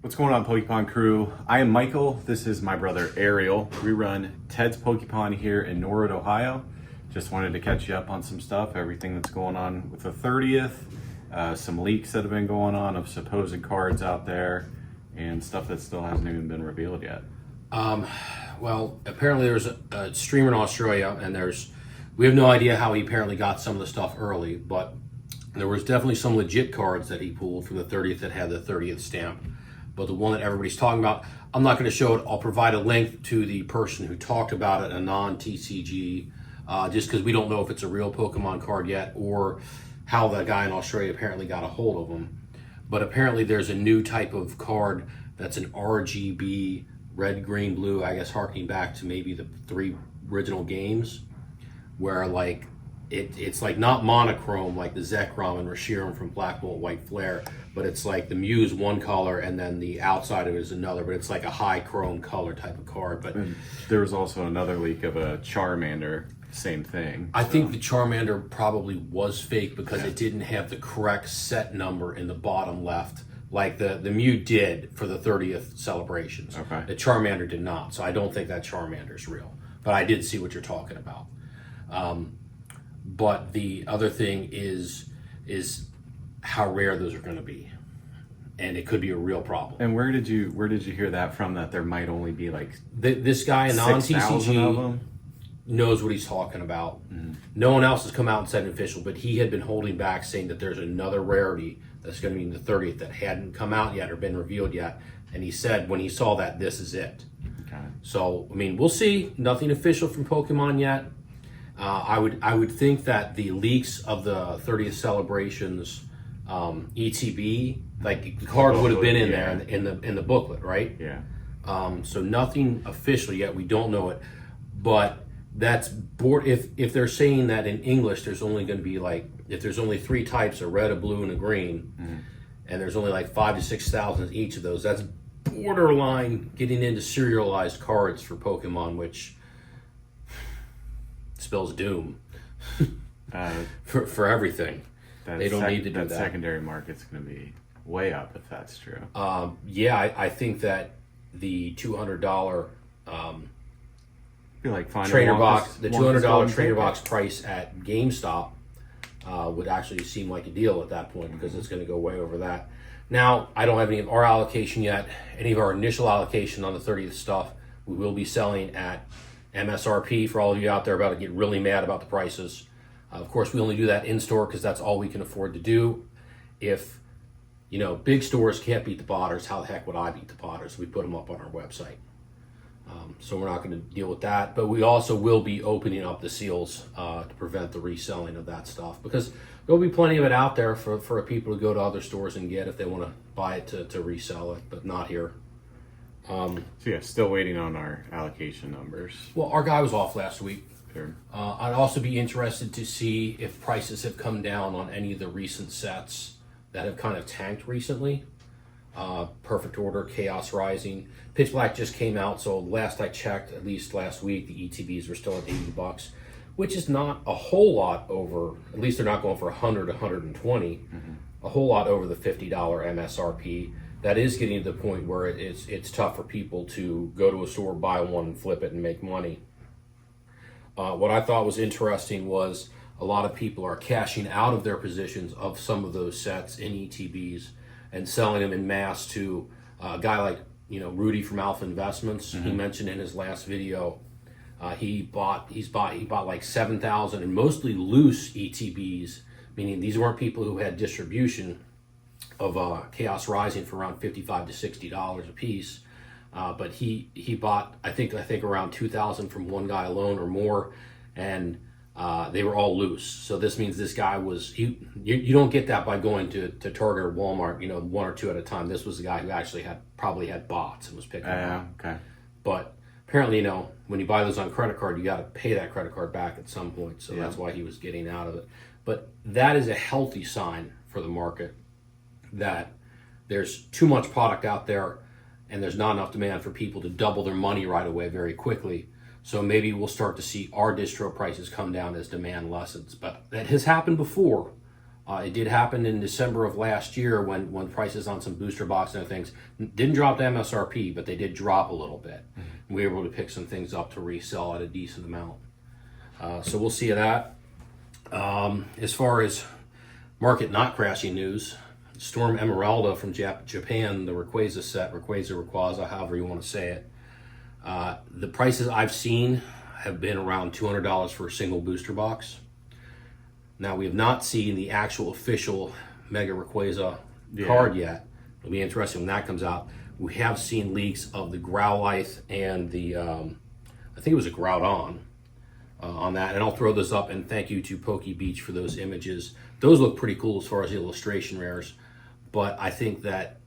What's going on, Pokepon crew? I am Michael. This is my brother Ariel. We run Ted's Pokepon here in Norwood, Ohio. Just wanted to catch you up on some stuff, everything that's going on with the 30th, some leaks that have been going on of supposed cards out there, and stuff that still hasn't even been revealed yet. Well, apparently there's a streamer in Australia, and we have no idea how he apparently got some of the stuff early, but there was definitely some legit cards that he pulled from the 30th that had the 30th stamp. But the one that everybody's talking about, I'm not going to show it. I'll provide a link to the person who talked about it, a non-TCG, just because we don't know if it's a real Pokemon card yet or how the guy in Australia apparently got a hold of them. But apparently there's a new type of card that's an RGB, red, green, blue, I guess harkening back to maybe the 3 original games, where like it's like not monochrome like the Zekrom and Reshiram from Black Bolt White Flare, but it's like the Mew's one color and then the outside of it is another, but it's like a high chrome color type of card. But there was also another leak of a Charmander, same thing. I think the Charmander probably was fake because it didn't have the correct set number in the bottom left, like the Mew did for the 30th celebrations. Okay. The Charmander did not, so I don't think that Charmander is real. But I did see what you're talking about. But the other thing is how rare those are going to be, and it could be a real problem. And where did you hear that from? That there might only be like This guy, a 6,000 of non-TCG, them? knows what he's talking about. No one else has come out and said official, but he had been holding back, saying that there's another rarity that's going to be in the 30th that hadn't come out yet or been revealed yet. And he said when he saw that, this is it. Okay. So I mean, we'll see. Nothing official from Pokemon yet. I would think that the leaks of the 30th celebrations ETB, like the card would have been in there in the booklet, right? Yeah. So nothing official yet. We don't know it, but that's if they're saying that in English, there's only going to be like, if there's only 3 types, a red, a blue, and a green, and there's only like 5,000 to 6,000 each of those. That's borderline getting into serialized cards for Pokemon, which spells doom for everything. They don't need to do that. Secondary market's going to be way up if that's true. I think that the $200 Be like finding trainer Wonka's- box, the Wonka's $200 golden trainer ticket. box price at GameStop would actually seem like a deal at that point, because it's going to go way over that. Now, I don't have any of our allocation yet. Any of our initial allocation on the 30th stuff, we will be selling at MSRP for all of you out there about to get really mad about the prices. Of course, we only do that in store because that's all we can afford to do. If, big stores can't beat the Potters, how the heck would I beat the Potters? We put them up on our website. So we're not going to deal with that. But we also will be opening up the seals to prevent the reselling of that stuff, because there'll be plenty of it out there for people to go to other stores and get if they want to buy it to resell it, but not here. So yeah, still waiting on our allocation numbers. Well, our guy was off last week. Sure. I'd also be interested to see if prices have come down on any of the recent sets that have kind of tanked recently. Perfect Order, Chaos Rising. Pitch Black just came out, so last I checked, at least last week, the ETBs were still at $80, which is not a whole lot over, at least they're not going for 100, 120, a whole lot over the $50 MSRP. That is getting to the point where it's tough for people to go to a store, buy one, and flip it and make money. What I thought was interesting was a lot of people are cashing out of their positions of some of those sets in ETBs and selling them in mass to a guy like Rudy from Alpha Investments. He mentioned in his last video he bought like 7,000 and mostly loose ETBs, meaning these weren't people who had distribution of Chaos Rising for around $55 to $60 a piece. But he bought I think around 2,000 from one guy alone or more, and they were all loose. So this means this guy was you don't get that by going to Target or Walmart, 1 or 2 at a time. This was the guy who actually probably had bots and was picking them up. Okay. But apparently, when you buy those on credit card, you got to pay that credit card back at some point. So that's why he was getting out of it. But that is a healthy sign for the market, that there's too much product out there and there's not enough demand for people to double their money right away very quickly. So maybe we'll start to see our distro prices come down as demand lessens. But that has happened before. It did happen in December of last year when prices on some booster box and things didn't drop to MSRP, but they did drop a little bit. Mm-hmm. We were able to pick some things up to resell at a decent amount. So we'll see that. As far as market not crashing news, Storm Emeralda from Japan, the Rayquaza set, Rayquaza, however you want to say it. The prices I've seen have been around $200 for a single booster box. Now, we have not seen the actual official Mega Rayquaza card yet. It'll be interesting when that comes out. We have seen leaks of the Growlithe and the, I think it was a Groudon on that. And I'll throw those up, and thank you to Pokey Beach for those images. Those look pretty cool as far as the illustration rares. But I think that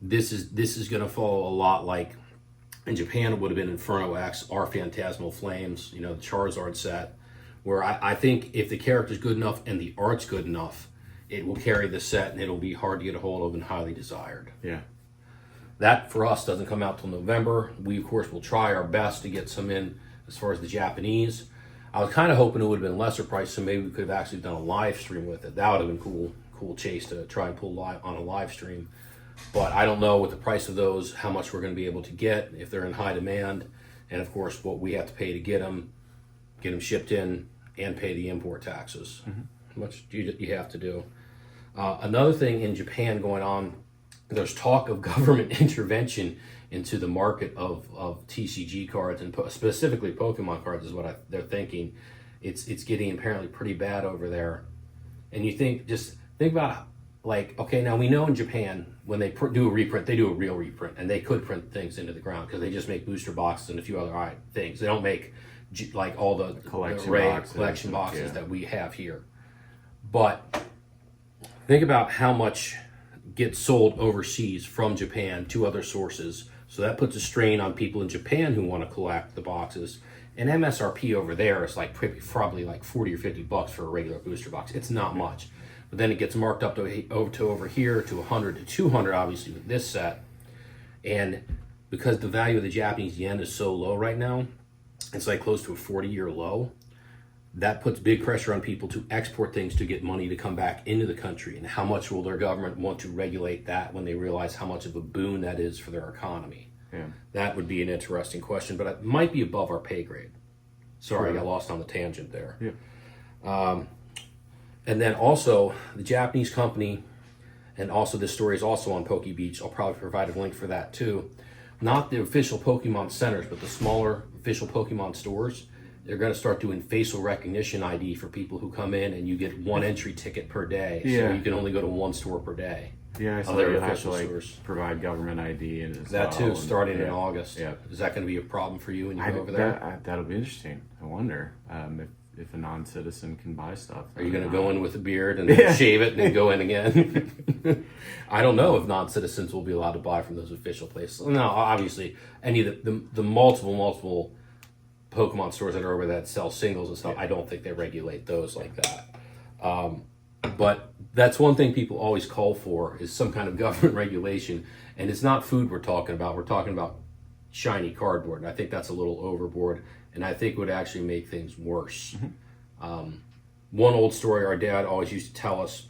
this is going to follow a lot like in Japan it would have been Inferno X, our Phantasmal Flames, the Charizard set. Where I think if the character's good enough and the art's good enough, it will carry the set and it'll be hard to get a hold of and highly desired. Yeah. That, for us, doesn't come out till November. We, of course, will try our best to get some in as far as the Japanese. I was kind of hoping it would have been lesser price, so maybe we could have actually done a live stream with it. That would have been cool chase to try and pull live on a live stream. But I don't know with the price of those, how much we're going to be able to get, if they're in high demand, and, of course, what we have to pay to get them shipped in, and pay the import taxes. Mm-hmm. How much do you have to do? Another thing in Japan going on, there's talk of government intervention into the market of TCG cards, and specifically Pokemon cards is what they're thinking. It's getting apparently pretty bad over there. And you think about, like, okay, now we know in Japan, when they do a reprint, they do a real reprint, and they could print things into the ground because they just make booster boxes and a few other things. They don't make like all the collection boxes that we have here. But think about how much gets sold overseas from Japan to other sources. So that puts a strain on people in Japan who want to collect the boxes. And MSRP over there is like probably like 40 or 50 bucks for a regular booster box. It's not much. But then it gets marked up to over here to 100 to 200, obviously, with this set. And because the value of the Japanese yen is so low right now, it's like close to a 40-year low. That puts big pressure on people to export things to get money to come back into the country. And how much will their government want to regulate that when they realize how much of a boon that is for their economy? Yeah. That would be an interesting question, but it might be above our pay grade. Sorry, I got lost on the tangent there. Yeah. And then also, the Japanese company, and also this story is also on Pokey Beach. I'll probably provide a link for that too. Not the official Pokemon centers, but the smaller official Pokemon stores. They're going to start doing facial recognition ID for people who come in, and you get one entry ticket per day. Yeah. So you can only go to one store per day. Yeah, I saw you have to provide government ID and that too, starting in August. Yeah. Is that going to be a problem for you when you go over there? That'll be interesting. I wonder if a non-citizen can buy stuff. Are you going to go in with a beard and shave it and then go in again? I don't know if non-citizens will be allowed to buy from those official places. No, obviously, any of the multiple Pokemon stores that are over that sell singles and stuff, I don't think they regulate those like that. But that's one thing people always call for is some kind of government regulation. And it's not food we're talking about. We're talking about shiny cardboard. And I think that's a little overboard. And I think would actually make things worse. Mm-hmm. One old story our dad always used to tell us,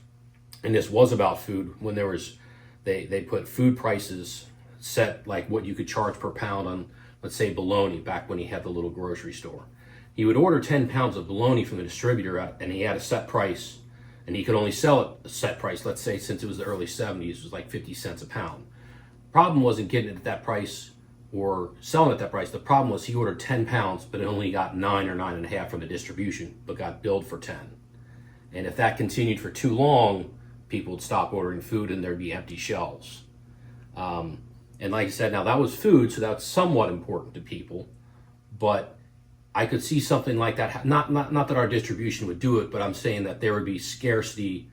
and this was about food, when there was, they put food prices set like what you could charge per pound on, let's say, bologna, back when he had the little grocery store. He would order 10 pounds of bologna from the distributor, and he had a set price, and he could only sell it a set price, let's say, since it was the early 70s, it was like 50 cents a pound. Problem wasn't getting it at that price or selling at that price. The problem was he ordered 10 pounds, but it only got 9 or 9.5 from the distribution, but got billed for 10. And if that continued for too long, people would stop ordering food and there'd be empty shelves. And like I said, now that was food, so that's somewhat important to people, but I could see something like that. Not that our distribution would do it, but I'm saying that there would be scarcity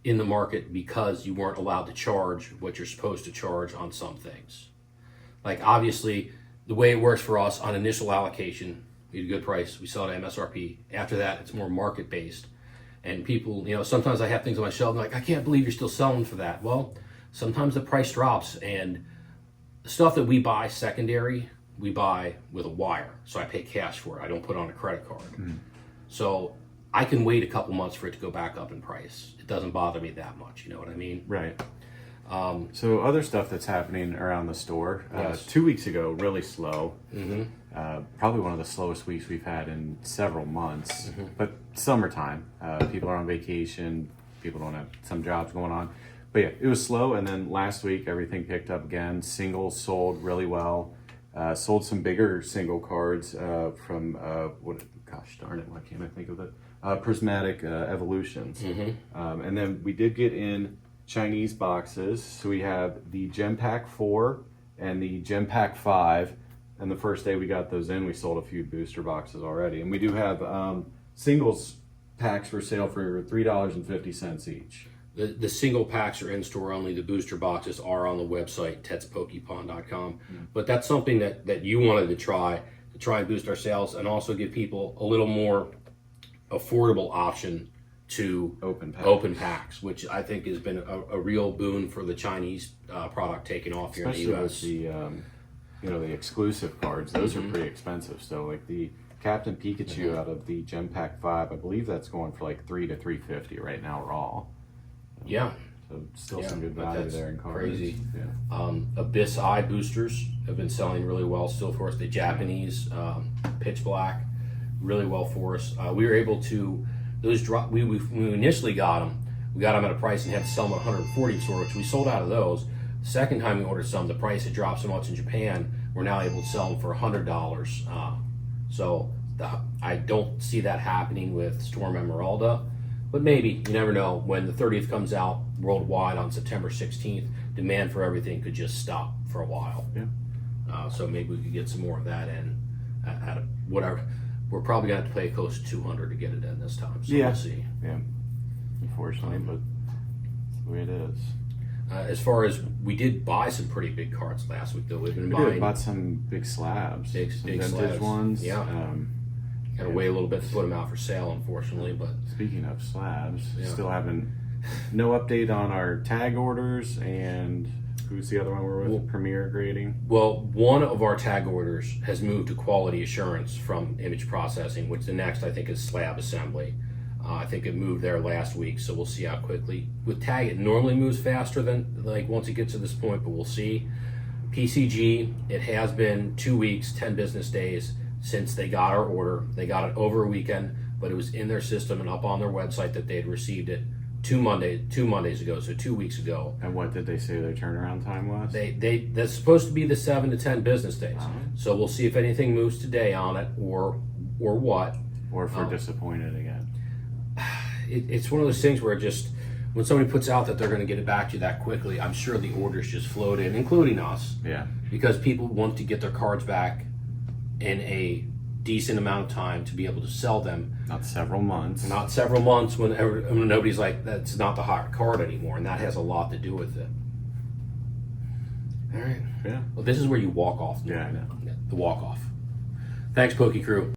in the market because you weren't allowed to charge what you're supposed to charge on some things. Like, obviously, the way it works for us on initial allocation, we get a good price, we sell it at MSRP. After that, it's more market-based. And people, sometimes I have things on my shelf, like, I can't believe you're still selling for that. Well, sometimes the price drops, and the stuff that we buy secondary, we buy with a wire. So I pay cash for it. I don't put it on a credit card. Mm. So I can wait a couple months for it to go back up in price. It doesn't bother me that much. You know what I mean? Right. So other stuff that's happening around the store. Yes. 2 weeks ago, really slow. Mm-hmm. Probably one of the slowest weeks we've had in several months. Mm-hmm. But summertime, people are on vacation. People don't have some jobs going on. But yeah, it was slow. And then last week, everything picked up again. Singles sold really well. Sold some bigger single cards from gosh darn it, why can't I think of it? Prismatic Evolutions. Mm-hmm. And then we did get in Chinese boxes. So we have the Gem Pack 4 and the Gem Pack 5. And the first day we got those in, we sold a few booster boxes already. And we do have singles packs for sale for $3.50 each. The single packs are in store only. The booster boxes are on the website, tetspokepon.com. But that's something that you wanted to try and boost our sales and also give people a little more affordable option to open packs, which I think has been a real boon for the Chinese product taking off here Especially in the US. With the exclusive cards. Those are pretty expensive. So like the Captain Pikachu out of the Gem Pack 5, I believe that's going for like $3 to $3.50 right now raw. Yeah. So still some good value there in cards. Crazy. Yeah. Abyss Eye boosters have been selling really well still for us. The Japanese Pitch Black, really well for us. We were able to, those drop, when we initially got them, we got them at a price and had to sell them at 140 store, which we sold out of those. The second time we ordered some, the price had dropped so much in Japan, we're now able to sell them for $100. I don't see that happening with Storm Emeralda, but maybe, you never know. When the 30th comes out worldwide on September 16th, demand for everything could just stop for a while. Yeah. So maybe we could get some more of that in at whatever. We're probably going to have to pay close to 200 to get it in this time, so we'll see. Yeah, unfortunately, but that's the way it is. As far as, we did buy some pretty big cards last week, though. We've been buying bought some big slabs. big vintage slabs. ones. Yeah. Got to wait a little bit to put them out for sale, unfortunately. But Speaking of slabs, still haven't, no update on our tag orders, and who's the other one we're with? Premier Grading. Well, one of our tag orders has moved to quality assurance from image processing, which the next I think is slab assembly. I think it moved there last week, so we'll see how quickly. With tag, it normally moves faster than like once it gets to this point, but we'll see. PCG, it has been 2 weeks, 10 business days since they got our order. They got it over a weekend, but it was in their system and up on their website that they had received it two Mondays ago, so 2 weeks ago. And what did they say their turnaround time was? That's supposed to be the 7 to 10 business days. So we'll see if anything moves today on it or what. Or if we're disappointed again. It's one of those things where just when somebody puts out that they're going to get it back to you that quickly, I'm sure the orders just float in, including us. Yeah. Because people want to get their cards back in a decent amount of time to be able to sell them. Not several months. Not several months when nobody's like, that's not the hot card anymore, and that has a lot to do with it. All right. Yeah. Well, this is where you walk off. Yeah, I know. The walk off. Thanks, Pokey Crew.